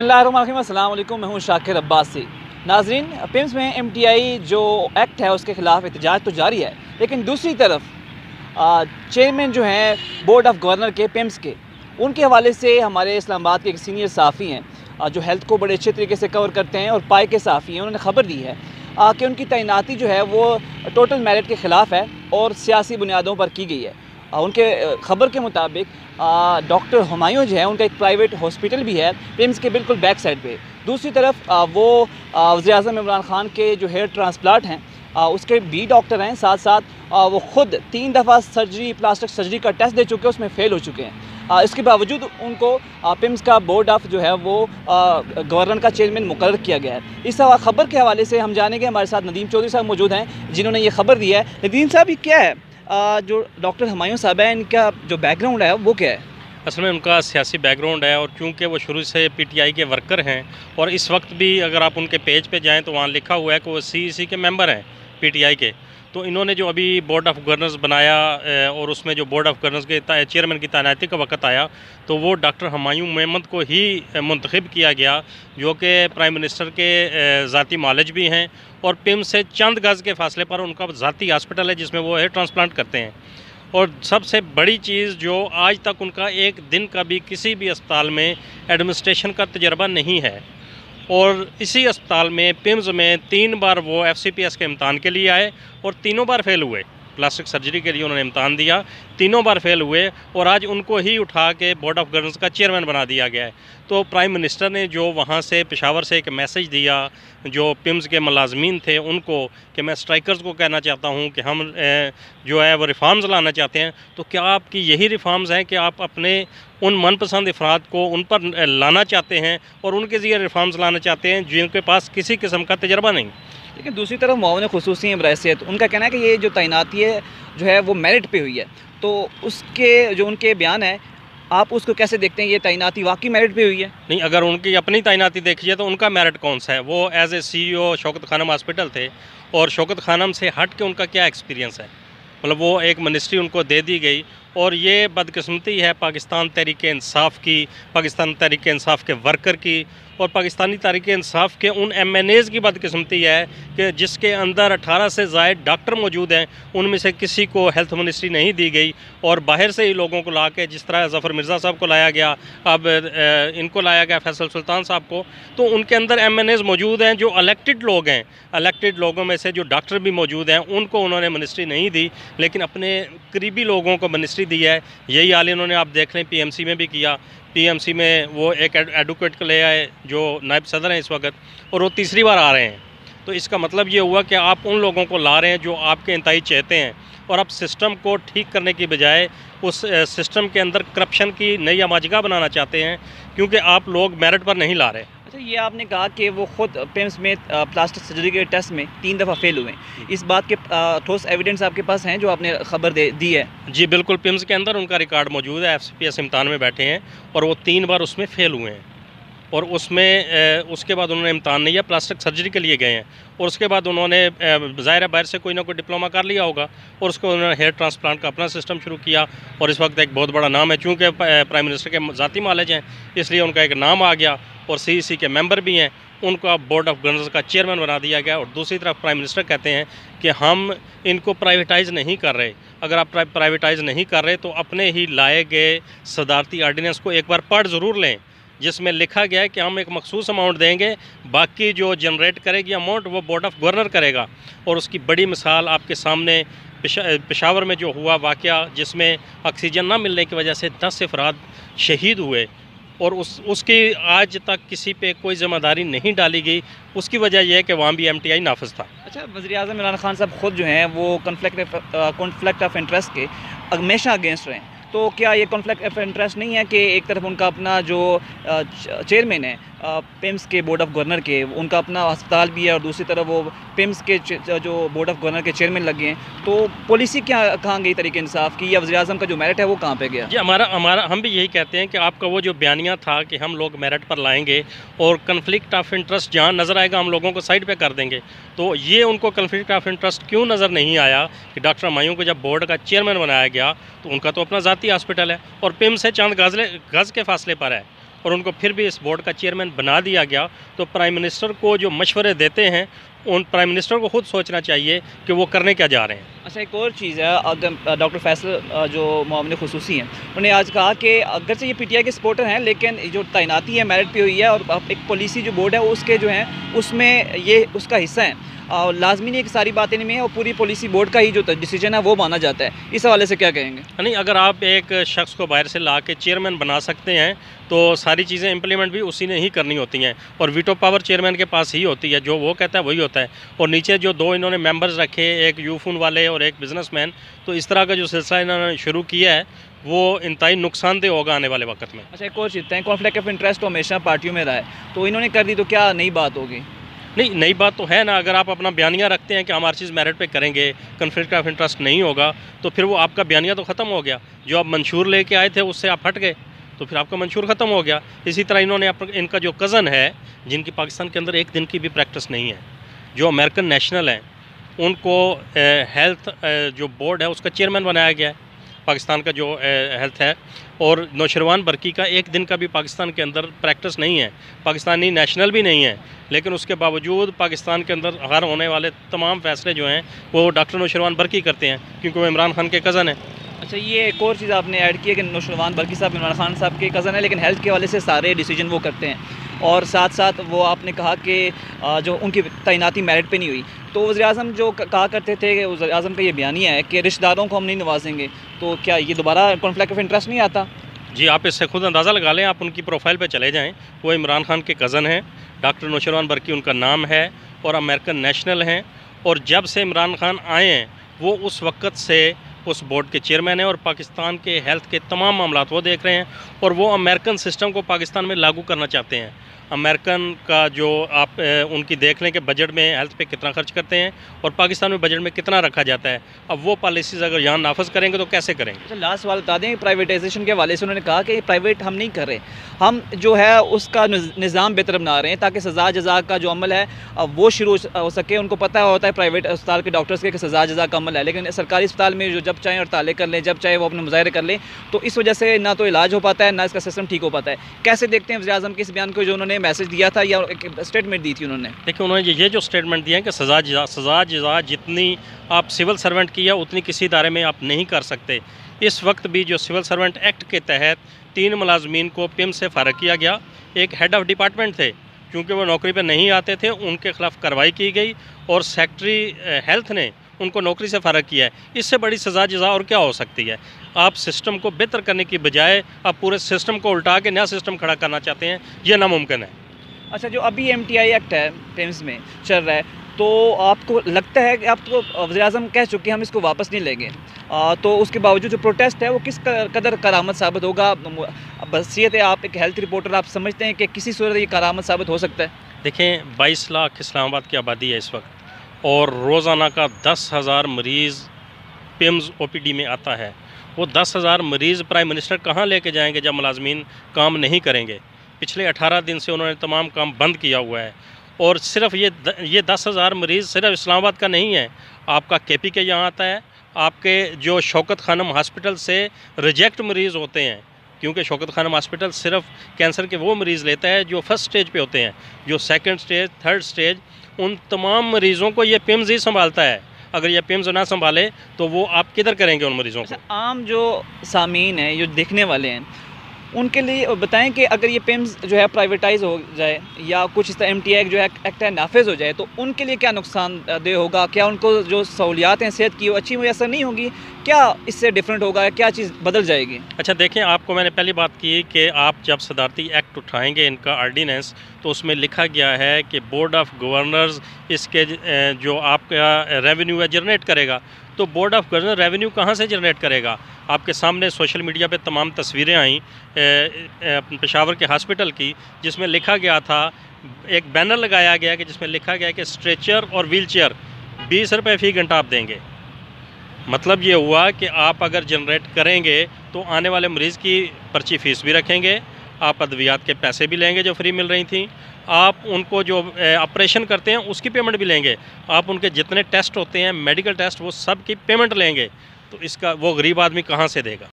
अस्सलाम वालेकुम, मैं हूँ शाकिर अब्बासी। नाजरीन, पिम्स में MTI जो एक्ट है उसके ख़िलाफ़ एहतजाज तो जारी है, लेकिन दूसरी तरफ चेयरमैन जो हैं बोर्ड ऑफ गवर्नर के पिम्स के, उनके हवाले से हमारे इस्लामाबाद के एक सीनियर सहाफ़ी हैं जो हेल्थ को बड़े अच्छे तरीके से कवर करते हैं और पाए के सहाफ़ी हैं, उन्होंने ख़बर दी है कि उनकी तैनाती जो है वो टोटल मेरिट के ख़िलाफ़ है और सियासी बुनियादों पर की गई है। उनके ख़बर के मुताबिक डॉक्टर हुमायूं जो है, उनका एक प्राइवेट हॉस्पिटल भी है पिम्स के बिल्कुल बैक साइड पे। दूसरी तरफ वो वज़ीर-ए-आज़म इमरान ख़ान के जो हेयर ट्रांसप्लांट हैं उसके भी डॉक्टर हैं, साथ साथ वो ख़ुद 3 दफ़ा प्लास्टिक सर्जरी का टेस्ट दे चुके हैं, उसमें फ़ेल हो चुके हैं। इसके बावजूद उनको पिम्स का बोर्ड ऑफ जो है वो गवर्नर का चेयरमैन मुकर्रर किया गया है। इस ख़बर के हवाले से हम जानेंगे, हमारे साथ नदीम चौधरी साहब मौजूद हैं जिन्होंने ये खबर दी है। नदीम साहब, ये क्या है जो डॉक्टर हुमायूं साहब है, इनका जो बैकग्राउंड है वो क्या है? असल में उनका सियासी बैकग्राउंड है और चूंकि वो शुरू से PTI के वर्कर हैं और इस वक्त भी अगर आप उनके पेज पे जाएं तो वहाँ लिखा हुआ है कि वो CEC के मेंबर हैं PTI के। तो इन्होंने जो अभी बोर्ड ऑफ गवर्नर्स बनाया और उसमें जो बोर्ड ऑफ गवर्नर्स के चेयरमैन की तैनाती का वक्त आया तो वो डॉक्टर हुमायूं मेहमद को ही मुंतखब किया गया, जो कि प्राइम मिनिस्टर के ज़ाती मालिज भी हैं और पिम्स से चंद गज़ के फासले पर उनका ज़ाती हॉस्पिटल है जिसमें वो हेयर ट्रांसप्लांट करते हैं। और सबसे बड़ी चीज़ जो आज तक उनका एक दिन का भी किसी भी अस्पताल में एडमिनिस्ट्रेशन का तजर्बा नहीं है और इसी अस्पताल में पिम्स में 3 बार वो FCPS के इम्तहान के लिए आए और तीनों बार फेल हुए। प्लास्टिक सर्जरी के लिए उन्होंने इम्तहान दिया, तीनों बार फेल हुए और आज उनको ही उठा के बोर्ड ऑफ गवर्नर्स का चेयरमैन बना दिया गया है। तो प्राइम मिनिस्टर ने जो वहाँ से पेशावर से एक मैसेज दिया जो पिम्स के मुलाजमीन थे उनको, कि मैं स्ट्राइकर्स को कहना चाहता हूँ कि हम जो है वो रिफॉर्म्स लाना चाहते हैं, तो क्या आपकी यही रिफॉर्म्स हैं कि आप अपने उन मनपसंद अफराद को उन पर लाना चाहते हैं और उनके ज़रिए रिफॉर्म्स लाना चाहते हैं जिनके पास किसी किस्म का तजर्बा नहीं? लेकिन दूसरी तरफ मुआवन ख़ुसूसी बरहसियत उनका कहना है कि ये जो तैनाती है जो है वो मेरिट पे हुई है, तो उसके जो उनके बयान है आप उसको कैसे देखते हैं? ये तैनाती वाकई मेरिट पे हुई है? नहीं, अगर उनकी अपनी तैनाती देखिए तो उनका मेरिट कौन सा है? वो as a CEO Shaukat Khanum hospital थे और शौकत खानम से हट के उनका क्या एक्सपीरियंस है? मतलब वो एक मिनिस्ट्री उनको दे दी गई और ये बदकिस्मती है पाकिस्तान तहरीक इंसाफ की, पाकिस्तान तहरीक इंसाफ के वर्कर की और पाकिस्तानी तहरीक इंसाफ के उन MNAs की बदकिस्मती है कि जिसके अंदर 18 से ज़ायद डॉक्टर मौजूद हैं, उनमें से किसी को हेल्थ मिनिस्ट्री नहीं दी गई और बाहर से ही लोगों को ला के, जिस तरह ज़फ़र मिर्ज़ा साहब को लाया गया, अब इनको लाया गया फैसल सुल्तान साहब को, तो उनके अंदर MNAs मौजूद हैं जो इलेक्टेड लोग हैं। इलेक्टेड लोगों में से जो डॉक्टर भी मौजूद हैं उनको उन्होंने मिनिस्ट्री नहीं दी, लेकिन अपने करीबी लोगों को मिनिस्ट्री दी है। यही हाल इन्होंने आप देख लें PMC में भी किया। PMC में वो एक एडवोकेट को ले आए जो नायब सदर हैं इस वक्त और वो तीसरी बार आ रहे हैं। तो इसका मतलब ये हुआ कि आप उन लोगों को ला रहे हैं जो आपके इंतहाई चाहते हैं और आप सिस्टम को ठीक करने की बजाय उस सिस्टम के अंदर करप्शन की नई अमाजिका बनाना चाहते हैं, क्योंकि आप लोग मेरिट पर नहीं ला रहे। अच्छा, ये आपने कहा कि वो ख़ुद पिम्स में प्लास्टिक सर्जरी के टेस्ट में 3 दफ़ा फेल हुए, इस बात के ठोस एविडेंस आपके पास हैं जो आपने खबर दी है? जी बिल्कुल, पिम्स के अंदर उनका रिकॉर्ड मौजूद है। FCPS इम्तहान में बैठे हैं और वो 3 बार उसमें फ़ेल हुए हैं और उसमें उसके बाद उन्होंने इम्तहान नहीं किया, प्लास्टिक सर्जरी के लिए गए हैं और उसके बाद उन्होंने ज़ाहिर है बाहर से कोई ना कोई डिप्लोमा कर लिया होगा और उसको उन्होंने हेयर ट्रांसप्लांट का अपना सिस्टम शुरू किया और इस वक्त एक बहुत बड़ा नाम है। चूँकि प्राइम मिनिस्टर के ज़ाती मालिज हैं इसलिए उनका एक नाम आ गया और CEC के मेंबर भी हैं, उनको बोर्ड ऑफ गवर्नर्स का चेयरमैन बना दिया गया। और दूसरी तरफ प्राइम मिनिस्टर कहते हैं कि हम इनको प्राइवेटाइज़ नहीं कर रहे। अगर आप प्राइवेटाइज़ नहीं कर रहे तो अपने ही लाए गए सदारती आर्डीनेंस को एक बार पढ़ ज़रूर लें, जिसमें लिखा गया है कि हम एक मखसूस अमाउंट देंगे, बाकी जो जनरेट करेगी अमाउंट वो बोर्ड ऑफ गवर्नर करेगा। और उसकी बड़ी मिसाल आपके सामने पेशावर में जो हुआ वाक़या, जिसमें ऑक्सीजन ना मिलने की वजह से 10 अफराद शहीद हुए और उसकी आज तक किसी पे कोई ज़िम्मेदारी नहीं डाली गई। उसकी वजह यह है कि वहाँ भी MTI नाफिज था। अच्छा, वज़ीर-ए-आज़म इमरान ख़ान साहब ख़ुद जो हैं वो कॉन्फ्लिक्ट ऑफ इंटरेस्ट के हमेशा अगेंस्ट रहे हैं, तो क्या ये कॉन्फ्लिक्ट ऑफ इंटरेस्ट नहीं है कि एक तरफ उनका अपना जो चेयरमैन है पिम्स के बोर्ड ऑफ गवर्नर के, उनका अपना अस्पताल भी है और दूसरी तरफ वो पिम्स के जो बोर्ड ऑफ गवर्नर के चेयरमैन लगे हैं, तो पॉलिसी क्या कहाँ गई तरीके इंसाफ की, या वज़ीर-ए-आज़म का जो मेरिट है वो कहाँ पे गया? जी, हमारा हम भी यही कहते हैं कि आपका वो जो बयानिया था कि हम लोग मेरिट पर लाएंगे और कन्फ्लिक्ट ऑफ इंटरेस्ट जहाँ नज़र आएगा हम लोगों को साइड पे कर देंगे, तो ये उनको कन्फ्लिक्ट ऑफ इंटरेस्ट क्यों नज़र नहीं आया कि डॉक्टर हुमायूं को जब बोर्ड का चेयरमैन बनाया गया तो उनका तो अपना ज़ाती हॉस्पिटल है और पिम्स से चंद गज़ के फासले पर है और उनको फिर भी इस बोर्ड का चेयरमैन बना दिया गया, तो प्राइम मिनिस्टर को जो मशवरे देते हैं उन प्राइम मिनिस्टर को खुद सोचना चाहिए कि वो करने क्या जा रहे हैं। अच्छा, एक और चीज़ है, अगर डॉक्टर फैसल जो मामले खुसूसी हैं, उन्होंने आज कहा कि अगर से ये पीटीआई के सपोर्टर हैं, लेकिन जो तैनाती है मेरिट पे हुई है और एक पॉलिसी जो बोर्ड है उसके जो हैं उसमें ये उसका हिस्सा है, और लाजमी नहीं कि सारी बातें नहीं है और पूरी पॉलिसी बोर्ड का ही जो डिसीजन है वो माना जाता है। इस हवाले से क्या कहेंगे? नहीं, अगर आप एक शख्स को बाहर से ला के चेयरमैन बना सकते हैं तो सारी चीज़ें इंप्लीमेंट भी उसी ने ही करनी होती हैं, और वीटो पावर चेयरमैन के पास ही होती है, जो वो कहता है वही होता है। और नीचे जो दो इन्होंने मेंबर्स रखे, एक यूफून वाले और एक बिजनेसमैन, तो इस तरह का जो सिलसिला इन्होंने शुरू किया है वो इंतहाई नुकसानदेह होगा आने वाले वक्त में। अच्छा, एक और चीज़ है, कॉन्फ्लिक्ट ऑफ इंटरेस्ट तो हमेशा पार्टियों में रहा है, तो इन्होंने कर दी तो क्या नई बात होगी? नहीं, नई बात तो है ना। अगर आप अपना बयानिया रखते हैं कि हम हर चीज़ मेरिट पे करेंगे, कन्फ्लिक्ट ऑफ इंटरेस्ट नहीं होगा, तो फिर वो आपका बयानिया तो ख़त्म हो गया। जो आप मंशूर लेके आए थे उससे आप हट गए, तो फिर आपका मंशूर ख़त्म हो गया। इसी तरह इन्होंने इनका जो कज़न है, जिनकी पाकिस्तान के अंदर एक दिन की भी प्रैक्टिस नहीं है, जो अमेरिकन नेशनल हैं, उनको हेल्थ जो बोर्ड है उसका चेयरमैन बनाया गया है, पाकिस्तान का जो हेल्थ है। और नौशरवान बरकी का एक दिन का भी पाकिस्तान के अंदर प्रैक्टिस नहीं है, पाकिस्तानी नेशनल भी नहीं है, लेकिन उसके बावजूद पाकिस्तान के अंदर हर होने वाले तमाम फ़ैसले जो हैं वो डॉक्टर नौशरवान बरकी करते हैं, क्योंकि वो इमरान खान के कज़न हैं। अच्छा, ये एक और चीज़ आपने ऐड की है कि नौशरवान बरकी साहब इमरान खान साहब के कज़न है, लेकिन हेल्थ के हवाले से सारे डिसीजन वो करते हैं, और साथ साथ वो आपने कहा कि जो उनकी तैनाती मेरिट पे नहीं हुई, तो वज़ीर-ए-आज़म जो कहा करते थे कि वज़ीर-ए-आज़म का ये बयानिया है कि रिश्तेदारों को हम नहीं नवाजेंगे, तो क्या ये दोबारा कॉन्फ्लिक्ट ऑफ इंटरेस्ट नहीं आता? जी, आप इससे खुद अंदाज़ा लगा लें, आप उनकी प्रोफाइल पे चले जाएं, वो इमरान खान के कज़न हैं, डॉक्टर नौशरवान बरकी उनका नाम है और अमेरिकन नेशनल हैं, और जब से इमरान खान आए हैं वो उस वक़्त से उस बोर्ड के चेयरमैन हैं, और पाकिस्तान के हेल्थ के तमाम मामलात वो देख रहे हैं, और वो अमेरिकन सिस्टम को पाकिस्तान में लागू करना चाहते हैं। अमेरिकन का जो आप उनकी देख लें कि बजट में हेल्थ पे कितना खर्च करते हैं और पाकिस्तान में बजट में कितना रखा जाता है, अब वो पॉलिसीज़ अगर यहाँ नाफज करेंगे तो कैसे करेंगे? अच्छा, लास्ट सवाल बता दें, प्राइवेटाइजेशन के हवाले से उन्होंने कहा कि प्राइवेट हम नहीं कर रहे, हम जो है उसका निज़ाम बेहतर बना रहे हैं ताकि सज़ा जज़ा का जो अमल है वो शुरू हो सके। उनको पता होता है प्राइवेट अस्पताल के डॉक्टर्स के कि सज़ा जज़ा का अमल है, लेकिन सरकारी अस्पताल में जो जब चाहें हड़तालें कर लें, जब चाहे वो अपने मुज़ाहरे कर लें, तो इस वजह से ना तो इलाज हो पाता है, ना इसका सिस्टम ठीक हो पाता है। कैसे देखते हैं वज़ीर-ए-आज़म के इस बयान को जो उन्होंने मैसेज दिया था या एक स्टेटमेंट दी थी उन्होंने? देखिए, उन्होंने ये जो स्टेटमेंट दिया है कि सज़ा जज़ा जितनी आप सिविल सर्वेंट की है उतनी किसी इदारे में आप नहीं कर सकते। इस वक्त भी जो सिविल सर्वेंट एक्ट के तहत 3 मुलाजमीन को पिम से फ़ारग किया गया, एक हेड ऑफ़ डिपार्टमेंट थे, क्योंकि वो नौकरी पर नहीं आते थे, उनके ख़िलाफ़ कार्रवाई की गई, और सेक्रेटरी हेल्थ ने उनको नौकरी से फ़ारग किया है। इससे बड़ी सज़ा जज़ा और क्या हो सकती है? आप सिस्टम को बेहतर करने की बजाय आप पूरे सिस्टम को उल्टा के नया सिस्टम खड़ा करना चाहते हैं, ये नामुमकिन है। अच्छा, जो अभी MTI एक्ट है टेम्स में चल रहा है, तो आपको लगता है कि आप तो वज़ीर-ए-आज़म कह चुके हैं हम इसको वापस नहीं लेंगे, तो उसके बावजूद जो प्रोटेस्ट है वो किस कदर करामत साबित होगा? बहसीयत है आप एक हेल्थ रिपोर्टर, आप समझते हैं कि किसी सूरत ये करामत साबित हो सकता है? देखें, 22 लाख इस्लामाबाद की आबादी है इस वक्त, और रोज़ाना का 10,000 मरीज़ पिम्स OPD में आता है। वो 10,000 मरीज़ प्राइम मिनिस्टर कहाँ लेके जाएंगे जब मुलाजमीन काम नहीं करेंगे? पिछले 18 दिन से उन्होंने तमाम काम बंद किया हुआ है, और सिर्फ ये 10,000 मरीज़ सिर्फ इस्लामाबाद का नहीं है, आपका KPK यहाँ आता है, आपके जो शौकत खानम हॉस्पिटल से रिजेक्ट मरीज़ होते हैं, क्योंकि शौकत खानम हॉस्पिटल सिर्फ कैंसर के वो मरीज़ लेता है जो फर्स्ट स्टेज पे होते हैं, जो सेकंड स्टेज, थर्ड स्टेज, उन तमाम मरीज़ों को ये पिम्स ही संभालता है। अगर ये पिम्स ना संभाले तो वो आप किधर करेंगे उन मरीज़ों को? अच्छा, आम जो सामीन हैं, जो देखने वाले हैं, उनके लिए बताएं कि अगर ये पिम्स जो है प्राइवेटाइज हो जाए या कुछ इस तरह MTI जो एक्ट है नाफिज हो जाए, तो उनके लिए क्या नुकसानदेह होगा? क्या उनको जो सहूलियात हैं सेहत की वो अच्छी मुयसर नहीं होगी? क्या इससे डिफरेंट होगा? क्या चीज़ बदल जाएगी? अच्छा, देखें, आपको मैंने पहली बात की कि आप जब सदारती एक्ट उठाएंगे, इनका आर्डीनेंस, तो उसमें लिखा गया है कि बोर्ड ऑफ गवर्नर्स इसके जो आपका रेवेन्यू है जनरेट करेगा। तो बोर्ड ऑफ गवर्नर रेवेन्यू कहाँ से जनरेट करेगा? आपके सामने सोशल मीडिया पे तमाम तस्वीरें आई पेशावर के हॉस्पिटल की, जिसमें लिखा गया था, एक बैनर लगाया गया कि जिसमें लिखा गया कि स्ट्रेचर और व्हील चेयर 20 रुपये फ़ी घंटा आप देंगे। मतलब ये हुआ कि आप अगर जनरेट करेंगे तो आने वाले मरीज़ की पर्ची फ़ीस भी रखेंगे, आप अद्वियात के पैसे भी लेंगे जो फ्री मिल रही थी, आप उनको जो ऑपरेशन करते हैं उसकी पेमेंट भी लेंगे, आप उनके जितने टेस्ट होते हैं मेडिकल टेस्ट वो सब की पेमेंट लेंगे। तो इसका वो गरीब आदमी कहाँ से देगा?